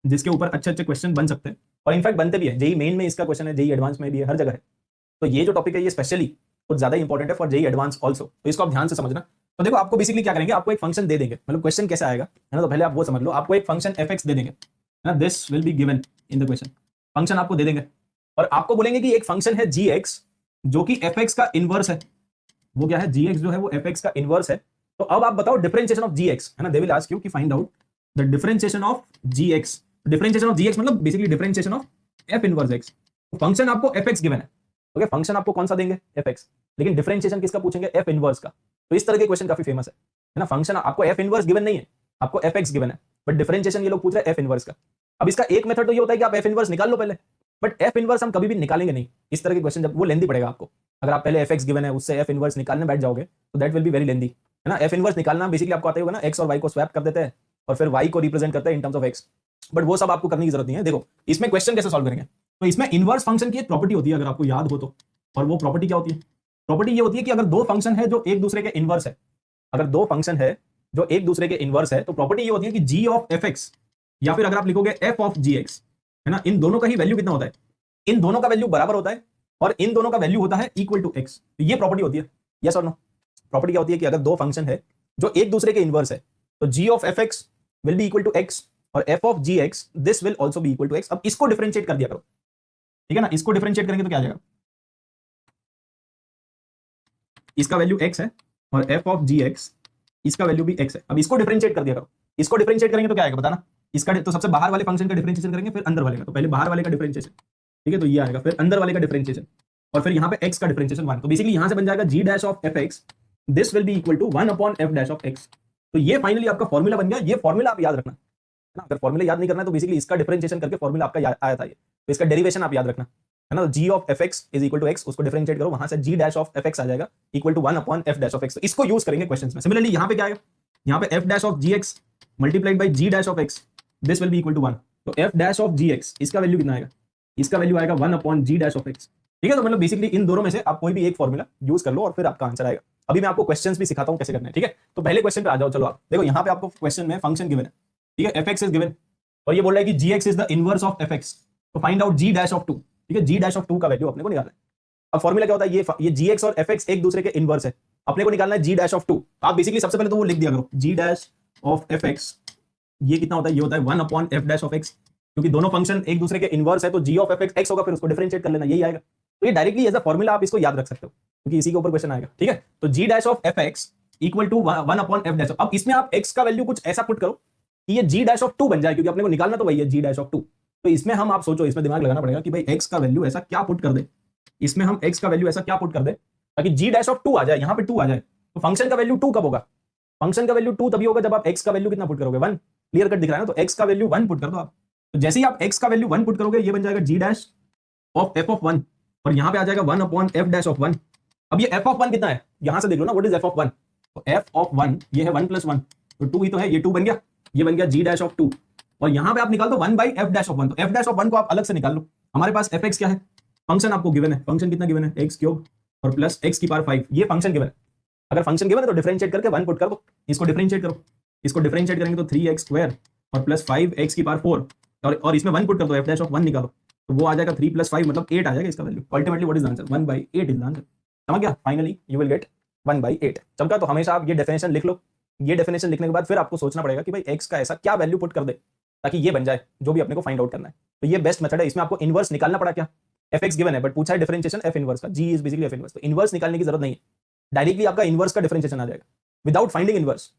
जिसके ऊपर अच्छे अच्छे क्वेश्चन बन सकते हैं और इनफैक्ट बनते भी है। जेई मेन में इसका क्वेश्चन है, जेई एडवांस में भी है, हर जगह है। तो ये जो टॉपिक है ये स्पेशली कुछ ज्यादा इंपॉर्टेंट है फॉर जेई एडवांस ऑल्सो, तो इसको आप ध्यान से समझना। तो देखो आपको बेसिकली क्या करेंगे, आपको एक फंक्शन दे देंगे, मतलब क्वेश्चन कैसे आएगा है ना, तो पहले आप वो समझ लो। आपको एक फंक्शन एफ दे देंगे है ना, this will be given in the question. Function आपको दे देंगे और आपको बोलेंगे कि एक फंक्शन है जी एक्स जो कि एफ का इनवर्स है। वो क्या है, जी एक्स जो है वो एफ का इनवर्स है। तो अब आप बताओ डिफरेंशिएशन ऑफ जी एक्स है ना, दे विल आस्क यू कि find out the differentiation of G X. Differentiation of G X मतलब basically differentiation of F inverse X. Function आपको एफ एक्स गिवन है, ओके, फंक्शन आपको कौन सा देंगे, एफ एक्स, लेकिन डिफरेंशिएशन किसका पूछेंगे, एफ इनवर्स का। तो इस तरह के क्वेश्चन काफी फेमस है ना। फंक्शन आपको एफ इनवर्स गिवन नहीं है, आपको एफ एक्स गिवन है, बट डिफरेंशिएशन ये लोग पूछ रहे हैं एफ इनवर्स का। अब इसका एक मेथड तो ये होता है कि आप एफ इनवर्स निकाल लो पहले, बट एफ इनवर्स हम कभी भी निकालेंगे नहीं। इस तरह के क्वेश्चन जब वो लेंदी पड़ेगा आपको, अगर आप पहले एफ एक्स गिवन है उससे एफ इनवर्स निकालने बैठ जाओगे तो that will be very lengthy है ना। एफ इनवर्स निकालना बेसिकली आपको आता होगा ना, एक्स और वाई को स्वैप कर देते हैं और फिर वाई को रिप्रेजेंट करते हैं in terms of x, but वो सब आपको करने की जरूरत नहीं है। देखो इसमें क्वेश्चन कैसे सॉल्व करेंगे, तो इसमें इनवर्स फंक्शन की एक प्रॉपर्टी होती है अगर आपको याद हो तो, और वो प्रॉपर्टी क्या होती है, प्रॉपर्टी ये होती है कि अगर दो फंक्शन है जो एक दूसरे के इनवर्स है, अगर दो फंक्शन है जो एक दूसरे के इनवर्स है, तो प्रॉपर्टी ये होती है कि जी ऑफ एफ एक्स या फिर अगर आप लिखोगे एफ ऑफ जी एक्स है ना, इन दोनों का ही वैल्यू कितना होता है, इन दोनों का वैल्यू बराबर होता है और इन दोनों का वैल्यू होता है इक्वल टू एक्स। ये प्रॉपर्टी होती है, यस और नो। प्रॉपर्टी क्या होती है कि अगर दो फंक्शन है जो एक दूसरे के इनवर्स है, तो G of F X will be equal to X और F of G X this will also be equal to X. अब इसको डिफरेंशिएट कर दिया करो, ठीक है ना, इसको डिफरेंशिएट करेंगे तो क्या आ जाएगा, इसका वैल्यू एक्स है और एफ ऑफ जी एक्स इसका वैल्यू भी एक्स है। अब इसको डिफरेंशिएट कर दिया करो, इसको डिफरेंशिएट करेंगे तो क्या आएगा बताना, इसका तो सबसे बाहर वाले फंक्शन का डिफरेंशिएशन करेंगे फिर अंदर वाले का, तो पहले बाहर वाले का डिफरेंशिएशन, ठीक है, तो ये आएगा, फिर अंदर वाले का डिफरेंशिएशन और फिर यहाँ पे x का डिफरेंशिएशन 1। तो बेसिकली यहां से बन जाएगा g dash of fx this will be equal to 1 upon f dash of x। तो ये फाइनली आपका फॉर्मूला बन गया। ये फॉर्मूला आप याद रखना है ना, अगर फॉर्मूला याद नहीं करना है तो बेसिकली इसका डिफरेंशिएशन करके फॉर्मूला आपका आया था ये, तो इसका डेरिवेशन आप याद रखना है ना। g of fx is equal to x, उसको डिफरेंशिएट करो, वहां से g डैश ऑफ fx आ जाएगा equal to 1 upon f dash of x। तो इसको यूज करेंगे क्वेश्चंस में। सिमिलरली यहाँ पे क्या आएगा, यहाँ पे f dash of gx multiplied by g dash of x this will be equal to 1। तो f डैश ऑफ gx इसका वैल्यू कितना आएगा, इसका वैल्यू आएगा 1 upon g dash of x, ठीक है। तो मतलब बेसिकली इन दोनों में से आप कोई भी एक फॉर्मूला यूज कर लो और फिर आपका आंसर आएगा। अभी मैं आपको क्वेश्चंस भी सिखाता हूं कैसे करना है, ठीक है। तो पहले क्वेश्चन पे आ जाओ, चलो आप देखो यहाँ पे आपको क्वेश्चन में फंक्शन गिवन है, ठीक है, एफ एक्स इज गिवन और ये बोल रहा है कि G X is the inverse of F X, तो find out G dash of 2, ठीक है, जी डैश ऑफ 2 का वैल्यू अपने को निकालना है। अब फॉर्मूला क्या होता है, ये जी एक्स और एफ एक्स एक दूसरे के इनवर्स है, अपने को निकालना है जी डैश ऑफ 2। आप बेसिकली सबसे पहले तो वो लिख दिया करो, जी डैश ऑफ एफ एक्स ये कितना होता है, ये होता है 1 upon F dash of x, क्योंकि दोनों फंक्शन एक दूसरे के इनवर्स है तो G of F x x होगा, फिर उसको डिफरेंशिएट कर लेना, यही आएगा। तो ये डायरेक्टली एज अ फॉर्मूला आप इसको याद रख सकते हो क्योंकि इसी के ऊपर क्वेश्चन आएगा, ठीक है। तो G dash of F X equal to 1 upon F dash. अब इसमें आप एक्स का वैल्यू कुछ ऐसा पुट करो कि ये जी डैश ऑफ 2 बन जाए, क्योंकि अपने को निकालना तो वही है जी डैश ऑफ 2। तो इसमें हम आप सोचो, इसमें दिमाग लगाना पड़ेगा कि भाई एक्स का वैल्यू ऐसा क्या पुट कर दे, इसमें हम एक्स का वैल्यू ऐसा क्या पुट कर दे ताकि जी डैश ऑफ 2 आ जाए, यहाँ पे 2 आ जाए। तो फंक्शन का वैल्यू 2 कब होगा, फंक्शन का वैल्यू 2 तभी होगा जब आप एक्स का वैल्यू कितना पुट करोगे, 1। क्लियर कट दिख रहा है ना, तो एक्स का वैल्यू 1 पुट कर दो आप। तो जैसे ही आप एक्स का वैल्यू 1 पुट करोगे ये बन जाएगा जी डैश ऑफ एफ ऑफ 1 और यहाँ पे आ जाएगा 1 अपॉन एफ डैश ऑफ 1। अब ये एफ ऑफ 1 कितना है, यहां से देख लो ना, व्हाट इज एफ ऑफ 1, तो एफ ऑफ 1 ये है 1 प्लस 1, तो 2 ही तो है, ये 2 बन गया, ये बन गया जी डैश ऑफ 2 और यहाँ पे आप निकाल दो 1 बाई एफ डैश ऑफ 1। तो एफ डैश ऑफ 1 को आप अलग से निकाल लो। हमारे पास एफ एक्स क्या है, फंक्शन आपको गिवन है, फंक्शन कितना गिवन है, एक्स क्यूब और प्लस एक्स की पावर 5, ये फंक्शन गिवन है। अगर फंक्शन गिवन है तो डिफरेंशिएट करके 1 पुट कर दो, इसको डिफरेंशिएट करो, इसको डिफरेंशिएट करेंगे तो 3x स्क्वायर और प्लस 5x की पावर 4 और इसमें 1 पुट कर दो, एफ डैश ऑफ 1 निकालो, तो वो आ जाएगा 3 प्लस 5 मतलब 8 आ जाएगा इसका value. Ultimately what is answer, 1/8 is answer. समझ गया, फाइनली यू विल गेट 1/8। चमका, तो हमेशा आप ये डेफिनेशन लिख लो। ये डेफिनेशन लिखने के बाद फिर आपको सोचना पड़ेगा कि भाई एक्स का ऐसा क्या वैल्यू पुट कर दे ताकि ये बन जाए जो भी अपने को फाइंड आउट करना है। तो ये बेस्ट मेथड है। इसमें आपको इनवर्स निकालना पड़ा, क्या एफ एक्स गिवन है बट पूछा है डिफरेंशिएशन एफ इनवर्स का, जी इज बेसिकली एफ इनवर्स, तो इनवर्स निकालने की जरूरत नहीं है, डायरेक्टली आपका इनवर्स का डिफरेंशिएशन आ जाएगा विदाउट फाइंडिंग इनवर्स।